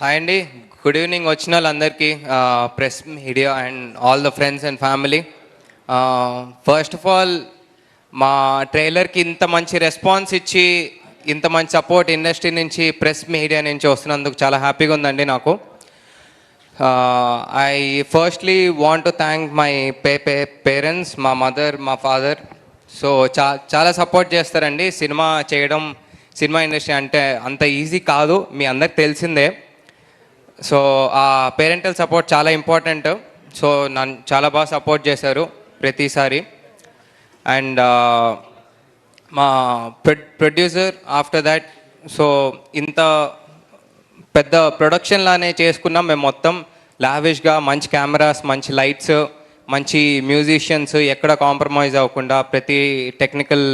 Hi అండి, good evening వచ్చిన వాళ్ళందరికీ, press media and all the friends and family. First of all మా ట్రైలర్కి ఇంత మంచి రెస్పాన్స్ ఇచ్చి ఇంత మంచి సపోర్ట్ ఇండస్ట్రీ నుంచి ప్రెస్ మీడియా నుంచి వస్తున్నందుకు చాలా హ్యాపీగా ఉందండి నాకు. I firstly want to thank my parents, మా మదర్, మా ఫాదర్. సో చాలా సపోర్ట్ చేస్తారండి. సినిమా చేయడం, సినిమా ఇండస్ట్రీ అంటే అంత ఈజీ కాదు, మీ అందరికి తెలిసిందే. సో ఆ పేరెంటల్ సపోర్ట్ చాలా ఇంపార్టెంట్. సో నన్ను చాలా బాగా సపోర్ట్ చేశారు ప్రతిసారి. అండ్ మా ప్రొడ్యూసర్ ఆఫ్టర్ దాట్, సో ఇంత పెద్ద ప్రొడక్షన్లానే చేసుకున్నాం మేము మొత్తం లావిష్గా, మంచి కెమెరాస్, మంచి లైట్స్, మంచి మ్యూజిషియన్స్, ఎక్కడ కాంప్రమైజ్ అవ్వకుండా ప్రతి టెక్నికల్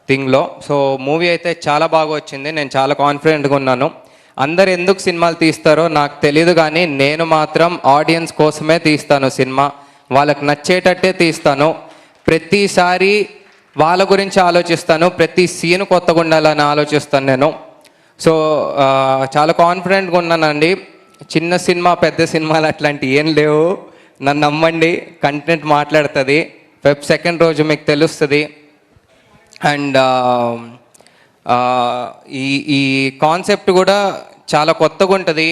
థింగ్లో. సో మూవీ అయితే చాలా బాగా వచ్చింది. నేను చాలా కాన్ఫిడెంట్గా ఉన్నాను. అందరు ఎందుకు సినిమాలు తీస్తారో నాకు తెలియదు, కానీ నేను మాత్రం ఆడియన్స్ కోసమే తీస్తాను సినిమా. వాళ్ళకి నచ్చేటట్టే తీస్తాను. ప్రతిసారి వాళ్ళ గురించి ఆలోచిస్తాను. ప్రతి సీన్ కొత్తగా ఉండాలని ఆలోచిస్తాను నేను. సో చాలా కాన్ఫిడెంట్గా ఉన్నానండి. చిన్న సినిమా, పెద్ద సినిమాలు అట్లాంటివి ఏం లేవు. నన్ను నమ్మండి, కంటెంట్ మాట్లాడుతుంది. Feb 2 రోజు మీకు తెలుస్తుంది. అండ్ ఈ కాన్సెప్ట్ కూడా చాలా కొత్తగా ఉంటుంది,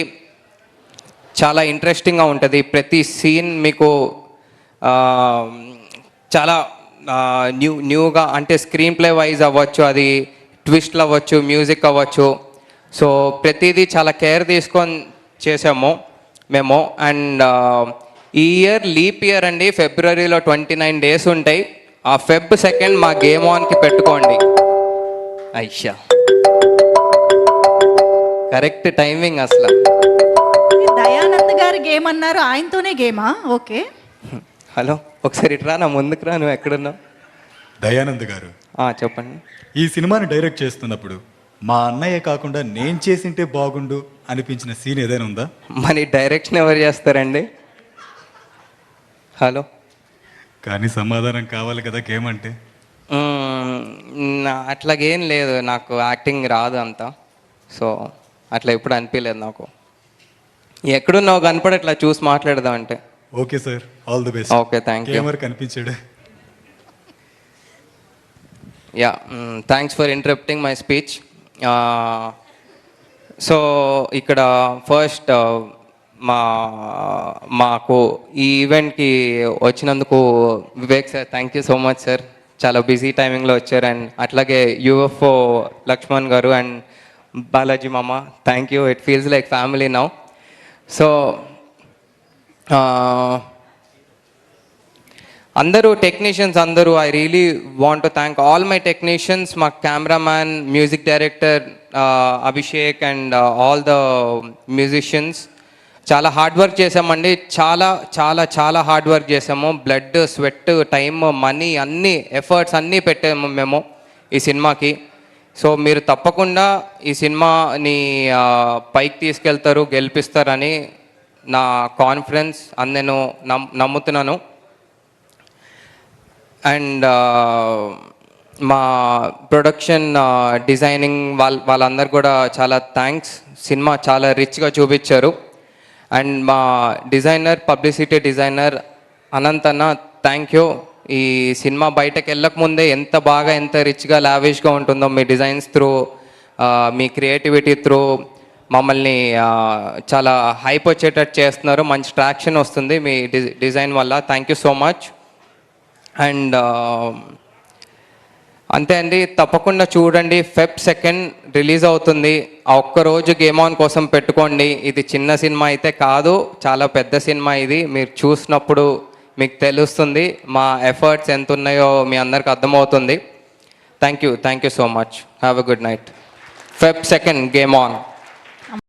చాలా ఇంట్రెస్టింగ్గా ఉంటుంది. ప్రతి సీన్ మీకు చాలా న్యూగా, అంటే స్క్రీన్ ప్లే వైజ్ అవ్వచ్చు, అది ట్విస్ట్లు అవ్వచ్చు, మ్యూజిక్ అవ్వచ్చు. సో ప్రతిదీ చాలా కేర్ తీసుకొని చేసాము మేము. అండ్ ఈ ఇయర్ లీప్ ఇయర్ అండి. ఫిబ్రవరిలో 29 days ఉంటాయి. ఆ Feb 2 మా గేమ్ ఆన్కి పెట్టుకోండి. ఐషా, కరెక్ట్ టైమింగ్ అసలు. దయానంద్ గారి గేమ్ అన్నారు, ఆయనతోనే గేమా? ఓకే, హలో, ఒకసారి ఇట్రా, నా ముందుకు రా. నువ్వు ఎక్కడున్నావు? దయానంద్ గారు, చెప్పండి. ఈ సినిమాని డైరెక్ట్ చేస్తున్నప్పుడు మా అన్నయ్య కాకుండా నేను చేసింటే బాగుండు అనిపించిన సీన్ ఏదైనా ఉందా? మరి డైరెక్షన్ ఎవరు చేస్తారండి? హలో, కానీ సమాధానం కావాలి కదా గేమ్ అంటే. అట్లాగేం లేదు, నాకు యాక్టింగ్ రాదు అంతా. సో అట్లా ఎప్పుడు అనిపించలేదు నాకు. ఎక్కడున్నావు కనపడట్లా, చూసి మాట్లాడదాం అంటే. Okay sir, all the best. Okay, thank you. ఎవరు కనిపించాడు? Yeah, thanks for interrupting my speech. So ఇక్కడ ఫస్ట్ మాకు ఈ ఈవెంట్కి వచ్చినందుకు Vivek sir, thank you so much sir. చాలా బిజీ టైమింగ్లో వచ్చారు. అండ్ అట్లాగే UFO లక్ష్మణ్ గారు అండ్ బాలాజీ మామ, thank you. It feels like family now. So అందరూ టెక్నీషియన్స్ అందరూ, I really want to thank all my technicians, మా cameraman, music director Abhishek and all the musicians. చాలా hard work చేసామండి, చాలా చాలా చాలా హార్డ్ వర్క్ చేసాము. బ్లడ్, స్వెట్, టైమ్, మనీ, అన్నీ ఎఫర్ట్స్ అన్నీ పెట్టాము మేము ఈ సినిమాకి. సో మీరు తప్పకుండా ఈ సినిమాని పైకి తీసుకెళ్తారు, గెలిపిస్తారని నా కాన్ఫిడెన్స్, అని నేను నమ్ముతున్నాను. అండ్ మా ప్రొడక్షన్, డిజైనింగ్ వాళ్ళందరూ కూడా చాలా థ్యాంక్స్. సినిమా చాలా రిచ్గా చూపించారు. అండ్ మా డిజైనర్, పబ్లిసిటీ డిజైనర్ అనంత్ అన్న, థ్యాంక్ యూ. ఈ సినిమా బయటకు వెళ్ళకముందే ఎంత బాగా, ఎంత రిచ్గా, లావిష్గా ఉంటుందో మీ డిజైన్స్ త్రూ, మీ క్రియేటివిటీ త్రూ మమ్మల్ని చాలా హైప్ వచ్చేటట్టు చేస్తున్నారు. మంచి ట్రాక్షన్ వస్తుంది మీ డిజైన్ వల్ల. Thank you so much. And అంతే అండి, తప్పకుండా చూడండి. Feb 2 రిలీజ్ అవుతుంది. ఆ ఒక్కరోజు గేమ్ ఆన్ కోసం పెట్టుకోండి. ఇది చిన్న సినిమా అయితే కాదు, చాలా పెద్ద సినిమా ఇది. మీరు చూసినప్పుడు మీకు తెలుస్తుంది మా ఎఫర్ట్స్ ఎంత ఉన్నాయో, మీ అందరికి అర్థమవుతుంది. Thank you so much. Have a good night. Feb 2 game on.